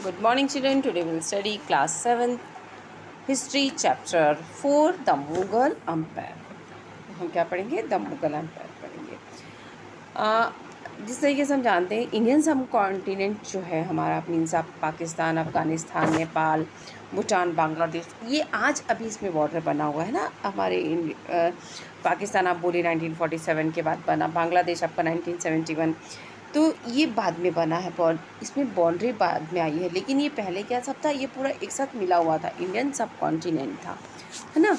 Good morning, children. Today we'll study class 7 history chapter 4 the Mughal Empire. हम क्या पढ़ेंगे? The Mughal empire पढ़ेंगे। जिस तरीके से हम जानते हैं इंडियन सब कॉन्टिनेंट जो है हमारा मीन्स आप पाकिस्तान, अफ़गानिस्तान, नेपाल, भूटान, बांग्लादेश, ये आज अभी इसमें बॉर्डर बना हुआ है ना हमारे पाकिस्तान आप बोले 1947 के बाद बना, बांग्लादेश आपका 1971, तो ये बाद में बना है। इसमें बाउंड्री बाद में आई है, लेकिन ये पहले क्या सब था, ये पूरा एक साथ मिला हुआ था, इंडियन सब कॉन्टिनेंट था, है ना।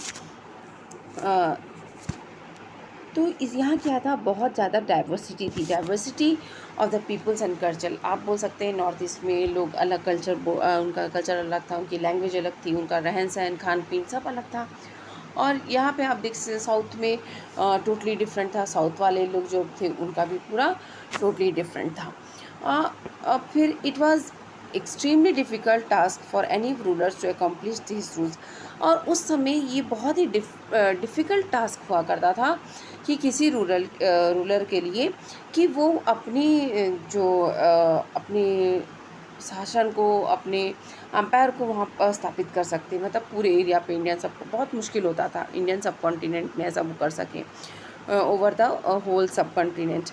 तो इस यहाँ क्या था, बहुत ज़्यादा डाइवर्सिटी थी, diversity of the peoples and culture. आप बोल सकते हैं नॉर्थ ईस्ट में लोग अलग कल्चर, उनका कल्चर अलग था, उनकी लैंग्वेज अलग थी, उनका रहन सहन खान पीन सब अलग था। और यहाँ पे आप देख सकते साउथ में टोटली डिफरेंट था, साउथ वाले लोग जो थे उनका भी पूरा टोटली डिफरेंट था। फिर it was extremely difficult task for any rulers to accomplish this rules. और उस समय ये बहुत ही डिफ़िकल्ट टास्क हुआ करता था कि किसी रूलर के लिए कि वो अपनी अपनी शासन को, अपने एम्पायर को वहाँ पर स्थापित कर सकते, मतलब पूरे एरिया पे इंडियन सबको बहुत मुश्किल होता था इंडियन सब कॉन्टिनेंट में ऐसा वो कर सकें ओवर द होल सब कॉन्टिनेंट।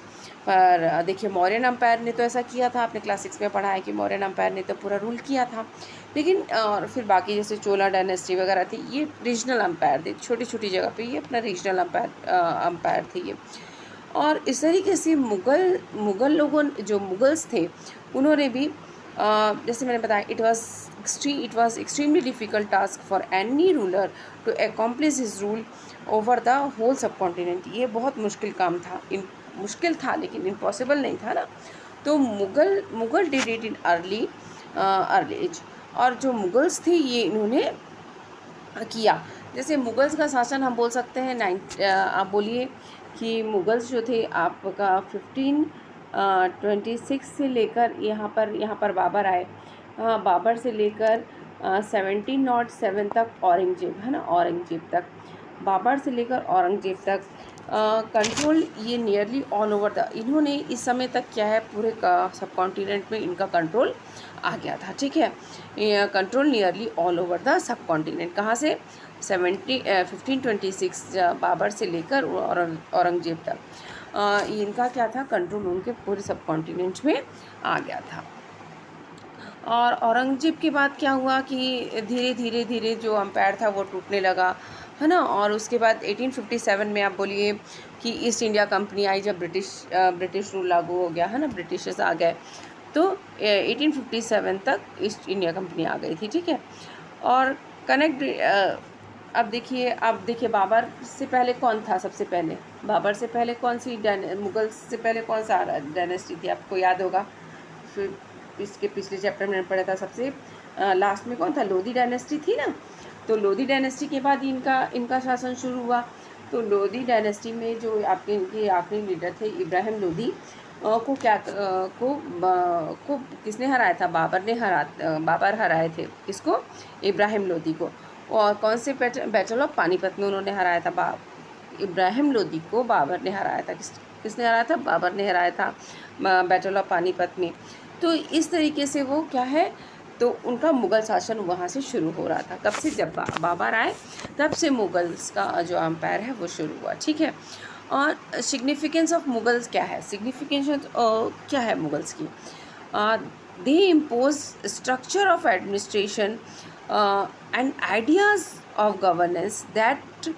पर देखिए मौर्यन एम्पायर ने तो ऐसा किया था, आपने क्लास 6 में पढ़ा है कि मौर्यन एम्पायर ने तो पूरा रूल किया था। लेकिन और फिर बाकी जैसे चोला डायनेस्टी वगैरह थी, ये रीजनल एम्पायर थे, छोटी छोटी जगह पे ये अपना रीजनल एम्पायर थे ये। और इस तरीके से मुग़ल लोगों जो मुग़ल्स थे उन्होंने भी जैसे मैंने बताया it was extremely difficult task for any ruler to accomplish his rule over the whole subcontinent. ये बहुत मुश्किल काम था, मुश्किल था लेकिन इम्पॉसिबल नहीं था ना। तो Mughal did it in early age. और जो मुग़ल्स थे ये इन्होंने किया। जैसे मुग़ल्स का शासन हम बोल सकते हैं आप बोलिए कि मुग़ल्स जो थे आपका 1526 से लेकर यहाँ पर बाबर आए। बाबर से लेकर 1707 तक औरंगजेब, है ना, औरंगजेब तक, बाबर से लेकर औरंगजेब तक कंट्रोल ये नियरली ऑल ओवर द, इन्होंने इस समय तक क्या है पूरे सब कॉन्टिनेंट में इनका कंट्रोल आ गया था, ठीक है। Control nearly all over the sub continent, कहाँ से 1526 बाबर से लेकर औरंगजेब तक इनका क्या था, कंट्रोल उनके पूरे सब कॉन्टिनेंट में आ गया था। और औरंगजेब के बाद क्या हुआ कि धीरे धीरे जो अम्पायर था वो टूटने लगा, है ना। और उसके बाद 1857 में आप बोलिए कि ईस्ट इंडिया कंपनी आई, जब ब्रिटिश रूल लागू हो गया, है ना, ब्रिटिशर्स आ गए, तो 1857 तक ईस्ट इंडिया कंपनी आ गई थी, ठीक है। और कनेक्ट अब देखिए बाबर से पहले कौन था, सबसे पहले बाबर से पहले कौन सी मुग़ल से पहले कौन सा डायनेस्टी थी, आपको याद होगा। फिर इसके पिछले चैप्टर में पढ़ा था, सबसे लास्ट में कौन था, लोधी डायनेस्टी थी ना। तो लोधी डायनेस्टी के बाद इनका शासन शुरू हुआ। तो लोधी डायनेस्टी में जो इनके आखिरी लीडर थे इब्राहिम लोधी को किसने हराया था, बाबर हराए थे, किसको, इब्राहिम लोधी को। और कौन से बैटल ऑफ पानीपत में उन्होंने हराया था, इब्राहिम लोधी को बाबर ने हराया था। किसने हराया था, बाबर ने हराया था बैटल ऑफ पानीपत में। तो इस तरीके से वो क्या है, तो उनका मुग़ल शासन वहाँ से शुरू हो रहा था। कब से, जब बाबर आए तब से मुग़ल्स का जो एम्पायर है वो शुरू हुआ, ठीक है। और सिग्निफिकेंस ऑफ मुग़ल्स क्या है, सिग्निफिकेंस क्या है मुग़ल्स की, दे impose structure of administration and ideas of governance that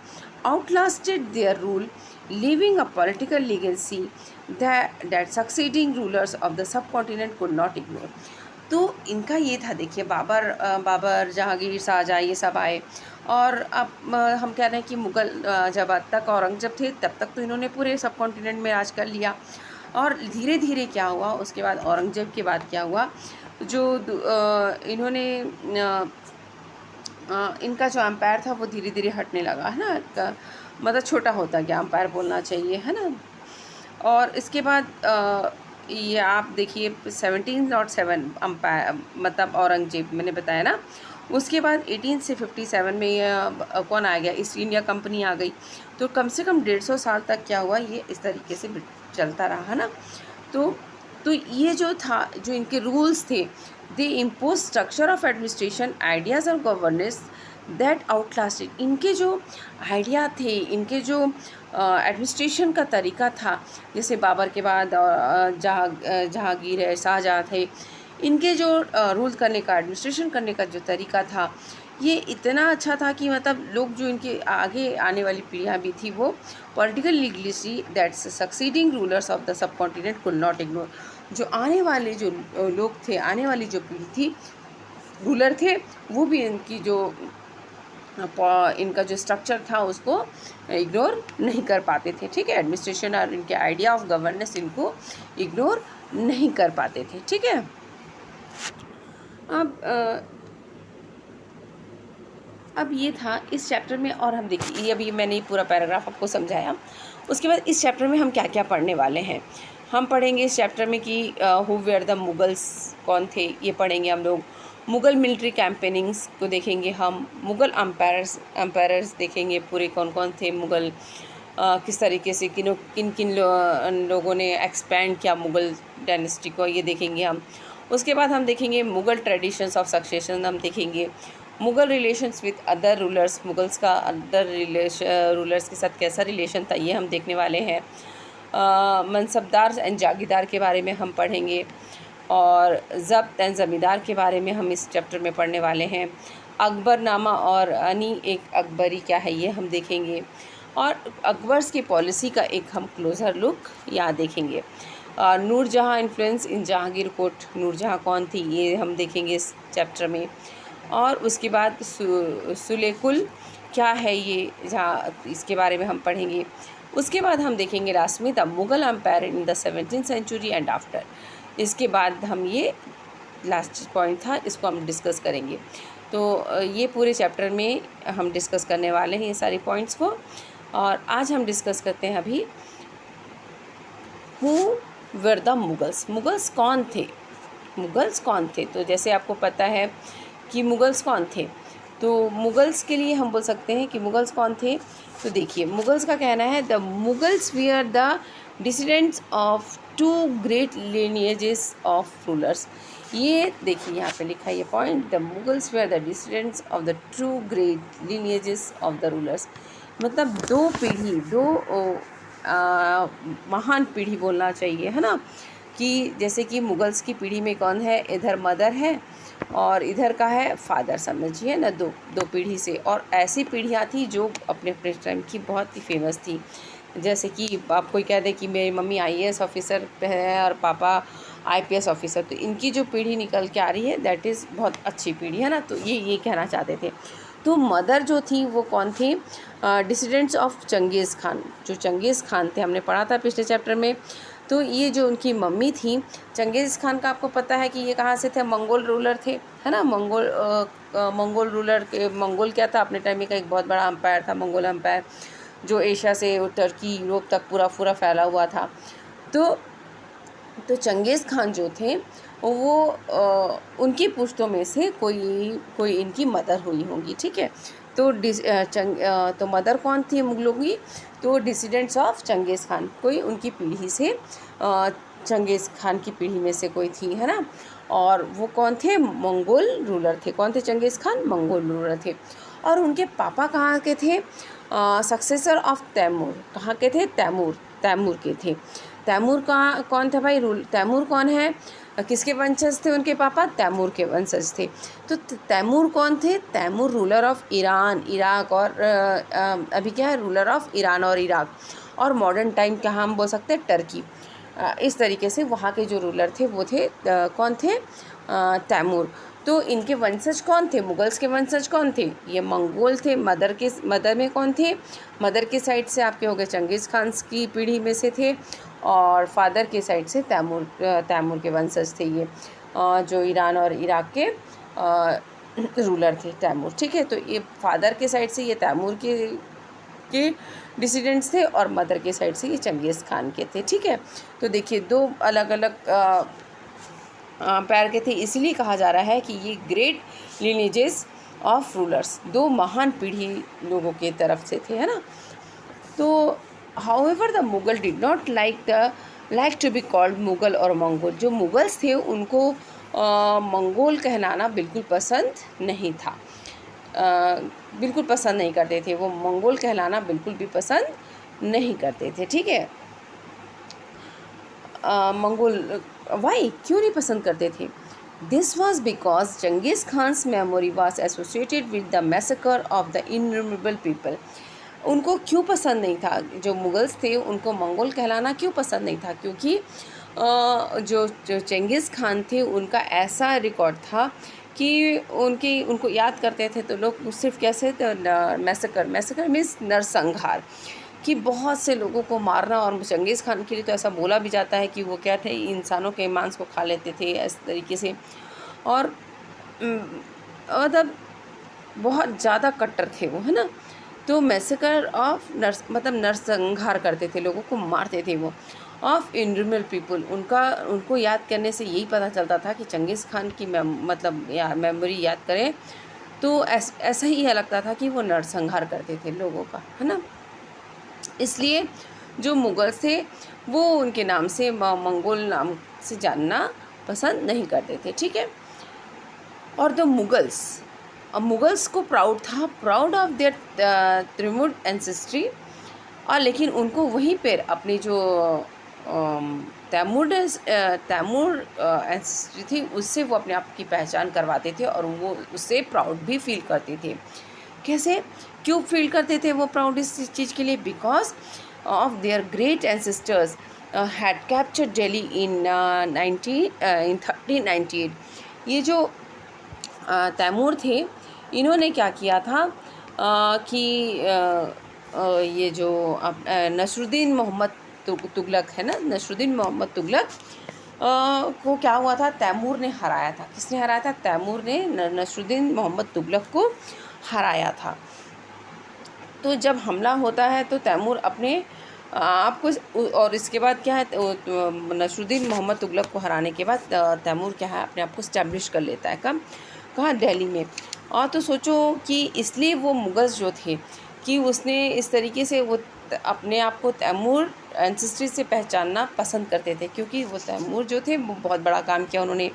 outlasted their rule, leaving a political legacy that succeeding rulers of the subcontinent could not ignore। तो इनका ये था, देखिए बाबर, जहांगीर, शाहजहाँ, ये सब आए। और अब हम कह रहे हैं कि मुग़ल जब तक औरंगजेब थे तब तक तो इन्होंने पूरे सब कॉन्टिनेंट में राज कर लिया। और धीरे धीरे क्या हुआ, उसके बाद औरंगजेब के बाद क्या हुआ, जो इन्होंने इनका जो एम्पायर था वो धीरे धीरे हटने लगा, है ना, मतलब छोटा होता गया, एम्पायर बोलना चाहिए, है ना। और इसके बाद ये आप देखिए 1707 एम्पायर मतलब औरंगजेब मैंने बताया ना। उसके बाद 18 से 57 में ये कौन आ गया, ईस्ट इंडिया कंपनी आ गई। तो कम से कम 150 साल तक क्या हुआ, ये इस तरीके से चलता रहा, है ना। तो तो ये जो था, जो इनके रूल्स थे, दे impose structure of administration ideas और गवर्नेंस दैट आउटलास्टेड। इनके जो आइडिया थे, इनके जो एडमिनिस्ट्रेशन का तरीका था, जैसे बाबर के बाद जहांगीर है, शाहजहाँ थे, इनके जो रूल करने का, एडमिनिस्ट्रेशन करने का जो तरीका था, ये इतना अच्छा था कि मतलब लोग, जो इनके आगे आने वाली पीढ़ियाँ भी थी, वो political legality that's succeeding rulers of the sub continent could not ignore. जो आने वाले जो लोग थे, आने वाली जो पीढ़ी थी, रूलर थे, वो भी इनकी जो इनका जो स्ट्रक्चर था उसको इग्नोर नहीं कर पाते थे। ठीक है, एडमिनिस्ट्रेशन और इनके आइडिया ऑफ गवर्नेंस इनको इग्नोर नहीं कर पाते थे। ठीक है, अब ये था इस चैप्टर में। और हम देखिए, ये अभी मैंने पूरा पैराग्राफ आपको समझाया। उसके बाद इस चैप्टर में हम क्या क्या पढ़ने वाले हैं, हम पढ़ेंगे इस चैप्टर में कि हु वेयर द मुगल्स, कौन थे, ये पढ़ेंगे हम लोग। मुग़ल मिलिट्री कैंपेनिंग्स को देखेंगे हम, मुग़ल अम्पायर्स देखेंगे, पूरे कौन कौन थे मुग़ल, किस तरीके से किन किन लोगों ने एक्सपैंड किया मुग़ल डायनेस्टी को, ये देखेंगे हम। उसके बाद हम देखेंगे मुग़ल ट्रेडिशंस ऑफ सक्सेशन, हम देखेंगे Mughal relations with other rulers, Mughals का अदर रूलर्स के साथ कैसा रिलेशन था, ये हम देखने वाले हैं। मनसबदार एंड जागीरदार के बारे में हम पढ़ेंगे, और ज़ब्त एंड ज़मींदार के बारे में हम इस चैप्टर में पढ़ने वाले हैं। अकबरनामा और अनी एक अकबरी क्या है, ये हम देखेंगे। और अकबर्स की पॉलिसी का एक हम क्लोज़र लुक यहाँ देखेंगे। Nur Jahan influence in Jahangir court, Nur Jahan कौन थी, ये हम देखेंगे इस चैप्टर में। और उसके बाद सुलेकुल क्या है, ये जहाँ इसके बारे में हम पढ़ेंगे। उसके बाद हम देखेंगे लास्ट में the Mughal empire in the 17th century and after. इसके बाद हम, ये लास्ट पॉइंट था, इसको हम डिस्कस करेंगे। तो ये पूरे चैप्टर में हम डिस्कस करने वाले हैं ये सारे पॉइंट्स को। और आज हम डिस्कस करते हैं अभी who were the Mughals, Mughals कौन थे, मुग़ल्स कौन थे। तो जैसे आपको पता है कि मुग़ल्स कौन थे, तो मुग़ल्स के लिए हम बोल सकते हैं कि मुग़ल्स कौन थे। तो देखिए, मुग़ल्स का कहना है the Mughals were the descendants of two great lineages of rulers. ये देखिए यहाँ पे लिखा है ये point, the Mughals were the descendants of the two great lineages of the rulers. मतलब दो पीढ़ी, दो महान पीढ़ी बोलना चाहिए, है ना। कि जैसे कि मुग़ल्स की पीढ़ी में कौन है, इधर मदर है और इधर का है फादर, समझिए ना, दो पीढ़ी से। और ऐसी पीढ़ियाँ थी जो अपने अपने टाइम की बहुत ही फेमस थी। जैसे कि आप कोई कह दे कि मेरी मम्मी IAS ऑफिसर है और पापा IPS ऑफिसर, तो इनकी जो पीढ़ी निकल के आ रही है दैट इज़ बहुत अच्छी पीढ़ी, है ना। तो ये कहना चाहते थे। तो मदर जो थी वो कौन थी, डिसिडेंट्स ऑफ चंगेज़ खान, जो चंगेज़ खान थे, हमने पढ़ा था पिछले चैप्टर में। तो ये जो उनकी मम्मी थी चंगेज़ खान का, आपको पता है कि ये कहाँ से थे, मंगोल रूलर थे, है ना। मंगोल रूलर के, मंगोल क्या था, अपने टाइम में का एक बहुत बड़ा अम्पायर था, मंगोल अम्पायर, जो एशिया से टर्की यूरोप तक पूरा फैला हुआ था। तो चंगेज़ खान जो थे वो उनकी पुश्तों में से कोई इनकी मदर हुई होंगी। ठीक है, तो मदर कौन थी मुग़लों की, तो डिसिडेंट्स ऑफ चंगेज़ खान, कोई उनकी पीढ़ी से चंगेज़ खान की पीढ़ी में से कोई थी, है ना। और वो कौन थे, मंगोल रूलर थे। कौन थे, चंगेज़ खान मंगोल रूलर थे। और उनके पापा कहाँ के थे, सक्सेसर ऑफ तैमूर, कहाँ के थे, तैमूर के थे। तैमूर कौन था भाई, तैमूर कौन है, किसके वंशज थे उनके पापा, तैमूर के वंशज थे। तो तैमूर कौन थे, Timur ruler of Iran, Iraq, और अभी क्या है, रूलर ऑफ ईरान और इराक, और मॉडर्न टाइम क्या हम बोल सकते हैं, टर्की। इस तरीके से वहाँ के जो रूलर थे वो थे कौन थे, तैमूर। तो इनके वंशज कौन थे, मुग़ल्स के वंशज कौन थे, ये मंगोल थे। मदर में कौन थे, मदर की साइड से आपके हो गए चंगेज़ खान की पीढ़ी में से थे, और फादर के साइड से तैमूर के वंशज थे ये, जो ईरान और इराक के रूलर थे, तैमूर। ठीक है, तो ये फादर के साइड से ये तैमूर के डिसिडेंट्स थे, और मदर के साइड से ये चंगेज़ खान के थे। ठीक है, तो देखिए दो अलग अलग पैर के थे, इसलिए कहा जा रहा है कि ये ग्रेट लिनेजेस ऑफ रूलर्स, दो महान पीढ़ी लोगों के तरफ से थे, है ना। तो however the Mughal did not like the like to be called Mughal और मंगोल। जो मुग़ल्स थे उनको मंगोल कहलाना बिल्कुल पसंद नहीं था, बिल्कुल पसंद नहीं करते थे, वो मंगोल कहलाना बिल्कुल भी पसंद नहीं करते थे। ठीक है, मंगोल वाई क्यों नहीं पसंद करते थे? This was because Genghis Khan's memory was associated with the massacre of the innumerable people. उनको क्यों पसंद नहीं था, जो मुग़ल्स थे उनको मंगोल कहलाना क्यों पसंद नहीं था? क्योंकि जो चंगेज़ खान थे उनका ऐसा रिकॉर्ड था कि उनको याद करते थे तो लोग सिर्फ कैसे, तो मैसेकर मीन्स नरसंहार, कि बहुत से लोगों को मारना। और चंगेज़ खान के लिए तो ऐसा बोला भी जाता है कि वो क्या थे, इंसानों के मांस को खा लेते थे इस तरीके से। और मतलब बहुत ज़्यादा कट्टर थे वो, है ना। तो मैसेकर ऑफ मतलब नरसंहार करते थे, लोगों को मारते थे वो। ऑफ इननुमरेबल पीपल, उनको याद करने से यही पता चलता था कि चंगेज़ खान की मतलब मेमोरी याद करें तो ऐसा ही लगता था कि वो नरसंहार करते थे लोगों का, है ना। इसलिए जो मुग़ल्स थे वो उनके नाम से मंगोल नाम से जानना पसंद नहीं करते थे। ठीक है, और द मुग़ल्स को प्राउड ऑफ देयर त्रिमुड एंसेस्ट्री। और लेकिन उनको वहीं पर अपनी जो तैमूर एंसेस्ट्री थी उससे वो अपने आप की पहचान करवाते थे और वो उससे प्राउड भी फील करते थे। कैसे, क्यों फील करते थे वो प्राउड इस चीज़ के लिए? Because of their great ancestors had captured Delhi in 1398। ये जो तैमूर थे इन्होंने क्या किया था कि ये जो नसरुद्दीन मोहम्मद तुगलक है ना, नसरुद्दीन मोहम्मद तुगलक को क्या हुआ था, तैमूर ने हराया था। किसने हराया था? तैमूर ने नसरुद्दीन मोहम्मद तुगलक को हराया था। तो जब हमला होता है तो तैमूर अपने आपको, और इसके बाद क्या है, नसरुद्दीन मोहम्मद तुगलक को हराने के बाद तैमूर क्या है, अपने आप को स्टैब्लिश कर लेता है। कब? कहाँ? दिल्ली में। और तो सोचो कि इसलिए वो मुग़ल्स जो थे कि उसने इस तरीके से वो अपने आप को तैमूर एंसेस्ट्री से पहचानना पसंद करते थे, क्योंकि वो तैमूर जो थे वो बहुत बड़ा काम किया उन्होंने।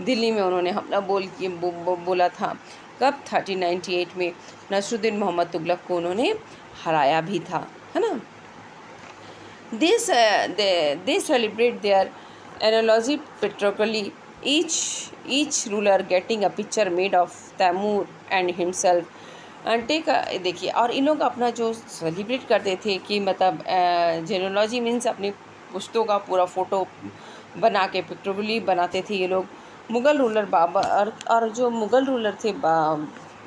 दिल्ली में उन्होंने हमला बोला था। कब? 1398 में नसरुद्दीन मोहम्मद तुगलक को उन्होंने हराया भी था, है ना। They celebrate their analogy patriotically, each ruler getting a picture made of Taimur and himself. देखिए, और इन लोग अपना जो सेलिब्रेट करते थे कि मतलब जेनोलॉजी मीन्स अपनी पुश्तों का पूरा फ़ोटो बना के पिक्टोरियली बनाते थे ये लोग। मुग़ल रूलर बाबर, और जो मुग़ल रूलर थे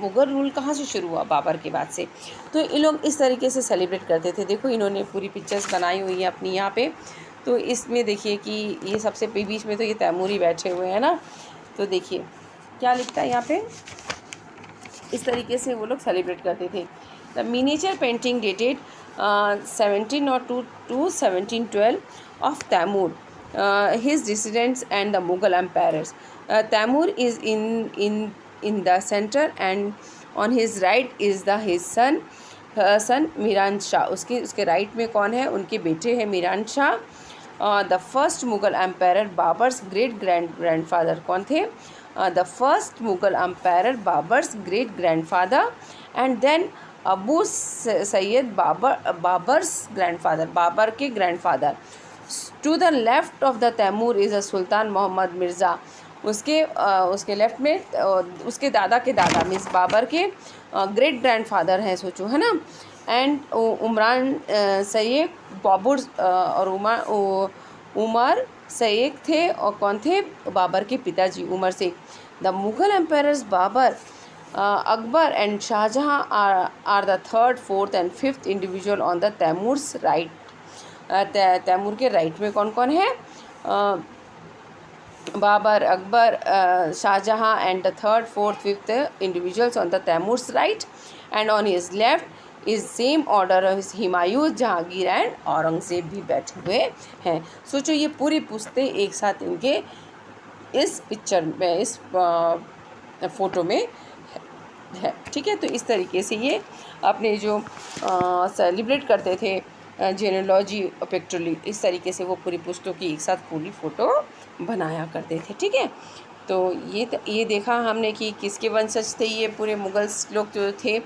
मुग़ल रूल कहाँ से शुरू हुआ? बाबर के बाद से। तो ये लोग इस तरीके से सेलिब्रेट करते थे। देखो इन्होंने पूरी पिक्चर्स बनाई हुई हैं अपनी यहाँ पे। तो इसमें देखिए कि ये सबसे बीच में तो ये तैमूरी बैठे हुए हैं ना। तो देखिए क्या लिखता है यहाँ पे, इस तरीके से वो लोग सेलिब्रेट करते थे। The miniature painting dated 1702 to 1712 of Timur, his descendants and the Mughal emperors. Taimur is in the center, and on his right is his son Miran Shah. उसके राइट में कौन है? उनके बेटे हैं Miran Shah. The first Mughal empire Babur's great grandfather कौन थे? The first Mughal empire Babur's great grandfather, and then Abu Said Babur's grandfather, Babur के grandfather. To the left of the Timur is a Sultan Muhammad Mirza. उसके लेफ्ट में उसके दादा के दादा मीन्स बाबर के ग्रेट ग्रैंडफादर हैं, सोचो, है ना। एंड उमरान सैयद बाबर और उमर सैयद थे, और कौन थे? बाबर के पिताजी Umar Sayyid. The Mughal empires Babur, Akbar and Shahjahan are the third, fourth and fifth individual on the Timur's right. Timur के राइट में कौन कौन है? Babur, Akbar, Shahjahan and the third, fourth, fifth individuals on the Timur's right, and on his left is same order Humayun, Jahangir and Aurangzeb भी बैठे हुए हैं। सोचो ये पूरी पुश्तें एक साथ इनके इस पिक्चर में, इस फ़ोटो में है। ठीक है, तो इस तरीके से ये अपने जो सेलिब्रेट करते थे जेनोलॉजी पिक्टोरली, इस तरीके से वो पूरी पुस्तकों की एक साथ पूरी फ़ोटो बनाया करते थे। ठीक है, तो ये देखा हमने कि किसके वंशज थे ये पूरे मुगल्स लोग जो थे।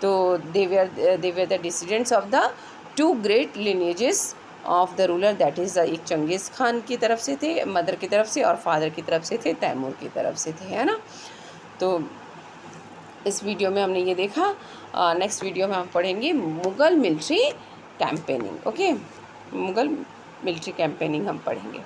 तो they were the descendants of the 2 great lineages of the ruler, that is एक चंगेज़ खान की तरफ से थे, मदर की तरफ से, और फादर की तरफ से थे तैमूर की तरफ से थे, है ना। तो इस वीडियो में हमने ये देखा। नेक्स्ट वीडियो में हम पढ़ेंगे Mughal military campaigning. Okay, Mughal military campaigning हम पढ़ेंगे।